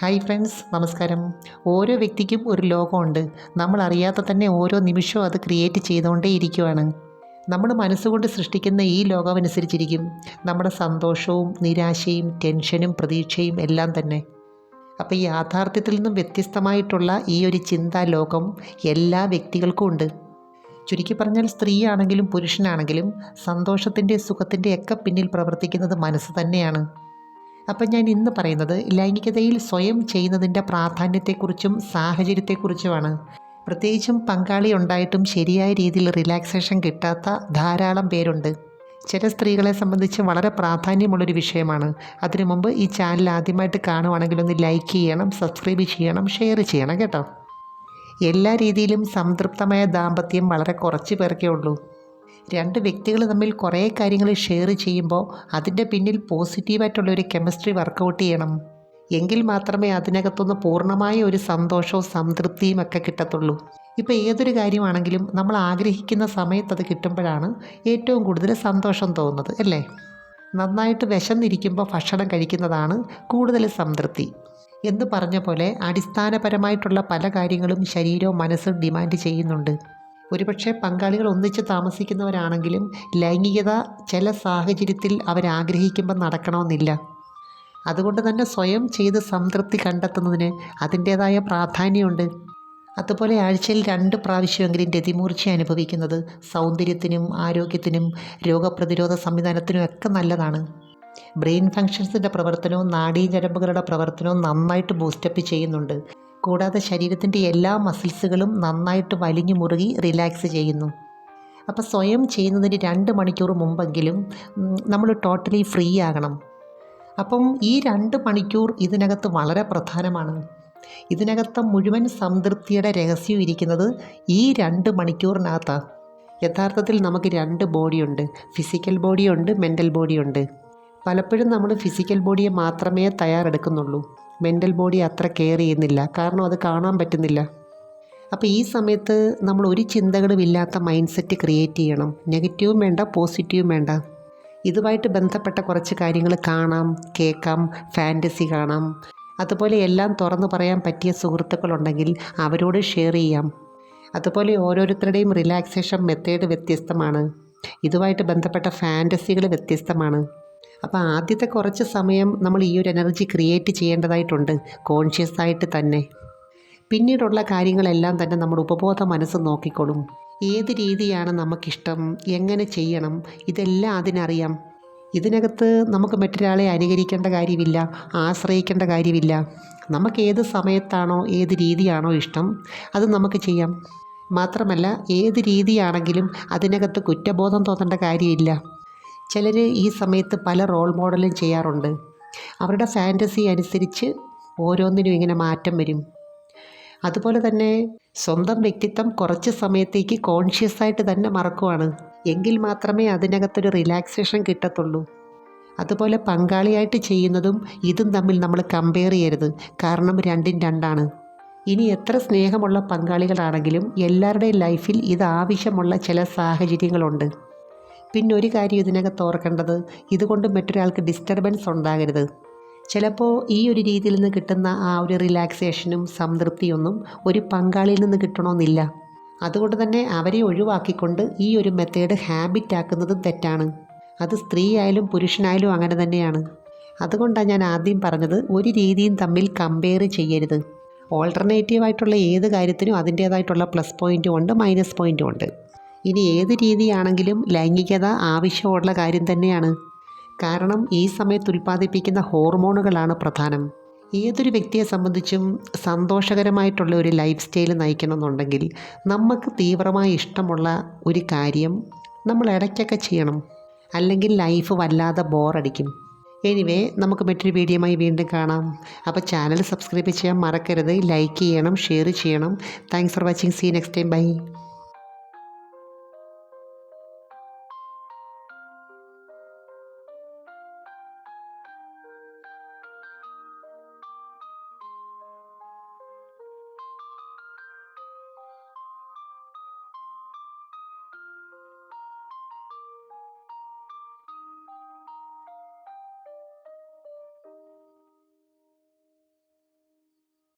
Hi friends, നമസ്കാരം. ഓരോ വ്യക്തിക്കും ഒരു ലോകമുണ്ട്. നമ്മൾ അറിയാതെ തന്നെ ഓരോ നിമിഷവും അത് ക്രിയേറ്റ് ചെയ്തുകൊണ്ടേ ഇരിക്കുവാണ്. നമ്മൾ മനസ്സുകൊണ്ട് സൃഷ്ടിക്കുന്ന ഈ ലോകമനുസരിച്ചിരിക്കും നമ്മുടെ സന്തോഷവും നിരാശയും ടെൻഷനും പ്രതീക്ഷയും എല്ലാം തന്നെ. അപ്പോൾ ഈ യാഥാർത്ഥ്യത്തിൽ നിന്നും വ്യത്യസ്തമായിട്ടുള്ള ഈ ഒരു ചിന്താ ലോകം എല്ലാ വ്യക്തികൾക്കും ഉണ്ട്. ചുരുക്കി പറഞ്ഞാൽ സ്ത്രീയാണെങ്കിലും പുരുഷനാണെങ്കിലും സന്തോഷത്തിൻ്റെ സുഖത്തിൻ്റെ ഒക്കെ പിന്നിൽ പ്രവർത്തിക്കുന്നത് മനസ്സ് തന്നെയാണ്. അപ്പം ഞാൻ ഇന്ന് പറയുന്നത് ലൈംഗികതയിൽ സ്വയം ചെയ്യുന്നതിൻ്റെ പ്രാധാന്യത്തെക്കുറിച്ചും സാഹചര്യത്തെക്കുറിച്ചുമാണ്. പ്രത്യേകിച്ചും പങ്കാളി ഉണ്ടായിട്ടും ശരിയായ രീതിയിൽ റിലാക്സേഷൻ കിട്ടാത്ത ധാരാളം പേരുണ്ട്. ചില സ്ത്രീകളെ സംബന്ധിച്ച് വളരെ പ്രാധാന്യമുള്ളൊരു വിഷയമാണ്. അതിനു മുമ്പ് ഈ ചാനൽ ആദ്യമായിട്ട് കാണുവാണെങ്കിൽ ഒന്ന് ലൈക്ക് ചെയ്യണം, സബ്സ്ക്രൈബ് ചെയ്യണം, ഷെയർ ചെയ്യണം കേട്ടോ. എല്ലാ രീതിയിലും സംതൃപ്തമായ ദാമ്പത്യം വളരെ കുറച്ച് പേർക്കേ ഉള്ളൂ. രണ്ട് വ്യക്തികൾ തമ്മിൽ കുറേ കാര്യങ്ങൾ ഷെയർ ചെയ്യുമ്പോൾ അതിൻ്റെ പിന്നിൽ പോസിറ്റീവായിട്ടുള്ളൊരു കെമിസ്ട്രി വർക്കൗട്ട് ചെയ്യണം. എങ്കിൽ മാത്രമേ അതിനകത്തുനിന്ന് പൂർണ്ണമായ ഒരു സന്തോഷവും സംതൃപ്തിയും ഒക്കെ കിട്ടത്തുള്ളൂ. ഇപ്പോൾ ഏതൊരു കാര്യമാണെങ്കിലും നമ്മൾ ആഗ്രഹിക്കുന്ന സമയത്ത് അത് കിട്ടുമ്പോഴാണ് ഏറ്റവും കൂടുതൽ സന്തോഷം തോന്നുന്നത്, അല്ലേ? നന്നായിട്ട് വിശന്നിരിക്കുമ്പോൾ ഭക്ഷണം കഴിക്കുന്നതാണ് കൂടുതൽ സംതൃപ്തി എന്ന് പറഞ്ഞ പോലെ അടിസ്ഥാനപരമായിട്ടുള്ള പല കാര്യങ്ങളും ശരീരവും മനസ്സും ഡിമാൻഡ് ചെയ്യുന്നുണ്ട്. ഒരുപക്ഷെ പങ്കാളികൾ ഒന്നിച്ച് താമസിക്കുന്നവരാണെങ്കിലും ലൈംഗികത ചില സാഹചര്യത്തിൽ അവരാഗ്രഹിക്കുമ്പോൾ നടക്കണമെന്നില്ല. അതുകൊണ്ട് തന്നെ സ്വയം ചെയ്ത് സംതൃപ്തി കണ്ടെത്തുന്നതിന് അതിൻ്റേതായ പ്രാധാന്യമുണ്ട്. അതുപോലെ ആഴ്ചയിൽ 2 പ്രാവശ്യമെങ്കിലും രതിമൂർച്ച അനുഭവിക്കുന്നത് സൗന്ദര്യത്തിനും ആരോഗ്യത്തിനും രോഗപ്രതിരോധ സംവിധാനത്തിനും ഒക്കെ നല്ലതാണ്. ബ്രെയിൻ ഫങ്ഷൻസിൻ്റെ പ്രവർത്തനവും നാഡീഞരമ്പുകളുടെ പ്രവർത്തനവും നന്നായിട്ട് ബൂസ്റ്റപ്പ് ചെയ്യുന്നുണ്ട്. കൂടാതെ ശരീരത്തിൻ്റെ എല്ലാ മസിൽസുകളും നന്നായിട്ട് വലിഞ്ഞു മുറുകി റിലാക്സ് ചെയ്യുന്നു. അപ്പോൾ സ്വയം ചെയ്യുന്നതിന് 2 മണിക്കൂർ മുമ്പെങ്കിലും നമ്മൾ ടോട്ടലി ഫ്രീ ആകണം. അപ്പം ഈ 2 മണിക്കൂർ ഇതിനകത്ത് വളരെ പ്രധാനമാണ്. ഇതിനകത്ത് മുഴുവൻ സംതൃപ്തിയുടെ രഹസ്യം ഇരിക്കുന്നത് ഈ 2 മണിക്കൂറിനകത്താണ്. യഥാർത്ഥത്തിൽ നമുക്ക് 2 ബോഡിയുണ്ട്, ഫിസിക്കൽ ബോഡിയുണ്ട്, മെൻ്റൽ ബോഡിയുണ്ട്. പലപ്പോഴും നമ്മൾ ഫിസിക്കൽ ബോഡിയെ മാത്രമേ തയ്യാറെടുക്കുന്നുള്ളൂ. മെൻ്റൽ ബോഡി അത്ര കെയർ ചെയ്യുന്നില്ല, കാരണം അത് കാണാൻ പറ്റുന്നില്ല. അപ്പോൾ ഈ സമയത്ത് നമ്മൾ ഒരു ചിന്തകളും ഇല്ലാത്ത മൈൻഡ് സെറ്റ് ക്രിയേറ്റ് ചെയ്യണം. നെഗറ്റീവും വേണ്ട, പോസിറ്റീവും വേണ്ട. ഇതുമായിട്ട് ബന്ധപ്പെട്ട കുറച്ച് കാര്യങ്ങൾ കാണാം, കേൾക്കാം, ഫാൻറ്റസി കാണാം. അതുപോലെ എല്ലാം തുറന്നു പറയാൻ പറ്റിയ സുഹൃത്തുക്കളുണ്ടെങ്കിൽ അവരോട് ഷെയർ ചെയ്യാം. അതുപോലെ ഓരോരുത്തരുടെയും റിലാക്സേഷൻ മെത്തേഡ് വ്യത്യസ്തമാണ്. ഇതുമായിട്ട് ബന്ധപ്പെട്ട ഫാൻറ്റസികൾ വ്യത്യസ്തമാണ്. അപ്പോൾ ആദ്യത്തെ കുറച്ച് സമയം നമ്മൾ ഈ ഒരു എനർജി ക്രിയേറ്റ് ചെയ്യേണ്ടതായിട്ടുണ്ട്, കോൺഷ്യസ് ആയിട്ട് തന്നെ. പിന്നീടുള്ള കാര്യങ്ങളെല്ലാം തന്നെ നമ്മുടെ ഉപബോധ മനസ്സ് നോക്കിക്കോളും. ഏത് രീതിയാണ് നമുക്കിഷ്ടം, എങ്ങനെ ചെയ്യണം, ഇതെല്ലാം അതിനറിയാം. ഇതിനകത്ത് നമുക്ക് മറ്റൊരാളെ അനുകരിക്കേണ്ട കാര്യമില്ല, ആശ്രയിക്കേണ്ട കാര്യമില്ല. നമുക്ക് ഏത് സമയത്താണോ ഏത് രീതിയാണോ ഇഷ്ടം അത് നമുക്ക് ചെയ്യാം. മാത്രമല്ല ഏത് രീതിയാണെങ്കിലും അതിനകത്ത് കുറ്റബോധം തോന്നേണ്ട കാര്യമില്ല. ചിലർ ഈ സമയത്ത് പല റോൾ മോഡലും ചെയ്യാറുണ്ട്. അവരുടെ ഫാൻറ്റസി അനുസരിച്ച് ഓരോന്നിനും ഇങ്ങനെ മാറ്റം വരും. അതുപോലെ തന്നെ സ്വന്തം വ്യക്തിത്വം കുറച്ച് സമയത്തേക്ക് കോൺഷ്യസ് ആയിട്ട് തന്നെ മറക്കുവാണ്. എങ്കിൽ മാത്രമേ അതിനകത്തൊരു റിലാക്സേഷൻ കിട്ടത്തുള്ളൂ. അതുപോലെ പങ്കാളിയായിട്ട് ചെയ്യുന്നതും ഇതും തമ്മിൽ നമ്മൾ കമ്പയർ ചെയ്യരുത്, കാരണം രണ്ടും രണ്ടാണ്. ഇനി എത്ര സ്നേഹമുള്ള പങ്കാളികളാണെങ്കിലും എല്ലാവരുടെയും ലൈഫിൽ ഇത് ആവശ്യമുള്ള ചില സാഹചര്യങ്ങളുണ്ട്. പിന്നെ ഒരു കാര്യം ഇതിനകത്ത് ഓർക്കേണ്ടത്, ഇതുകൊണ്ട് മറ്റൊരാൾക്ക് ഡിസ്റ്റർബൻസ് ഉണ്ടാകരുത്. ചിലപ്പോൾ ഈ ഒരു രീതിയിൽ നിന്ന് കിട്ടുന്ന ആ ഒരു റിലാക്സേഷനും സംതൃപ്തിയൊന്നും ഒരു പങ്കാളിയിൽ നിന്ന് കിട്ടണമെന്നില്ല. അതുകൊണ്ട് തന്നെ അവരെ ഒഴിവാക്കിക്കൊണ്ട് ഈ ഒരു മെത്തേഡ് ഹാബിറ്റ് ആക്കുന്നതും തെറ്റാണ്. അത് സ്ത്രീ ആയാലും പുരുഷനായാലും അങ്ങനെ തന്നെയാണ്. അതുകൊണ്ടാണ് ഞാൻ ആദ്യം പറഞ്ഞത് ഒരു രീതിയും തമ്മിൽ കമ്പയർ ചെയ്യരുത്. ഓൾട്ടർനേറ്റീവായിട്ടുള്ള ഏത് കാര്യത്തിനും അതിൻ്റേതായിട്ടുള്ള പ്ലസ് പോയിൻറ്റും ഉണ്ട്, മൈനസ് പോയിൻറ്റും ഉണ്ട്. ഇനി ഏത് രീതിയാണെങ്കിലും ലൈംഗികത ആവശ്യമുള്ള കാര്യം തന്നെയാണ്. കാരണം ഈ സമയത്ത് ഉൽപ്പാദിപ്പിക്കുന്ന ഹോർമോണുകളാണ് പ്രധാനം. ഏതൊരു വ്യക്തിയെ സംബന്ധിച്ചും സന്തോഷകരമായിട്ടുള്ള ഒരു ലൈഫ് സ്റ്റൈൽ നയിക്കണമെന്നുണ്ടെങ്കിൽ നമുക്ക് തീവ്രമായി ഇഷ്ടമുള്ള ഒരു കാര്യം നമ്മൾ ഇടയ്ക്കൊക്കെ ചെയ്യണം. അല്ലെങ്കിൽ ലൈഫ് വല്ലാതെ ബോറടിക്കും. എനിവേ, നമുക്ക് മറ്റൊരു വീഡിയോയുമായി വീണ്ടും കാണാം. അപ്പോൾ ചാനൽ സബ്സ്ക്രൈബ് ചെയ്യാൻ മറക്കരുത്, ലൈക്ക് ചെയ്യണം, ഷെയർ ചെയ്യണം. Thanks for watching. See next time. By.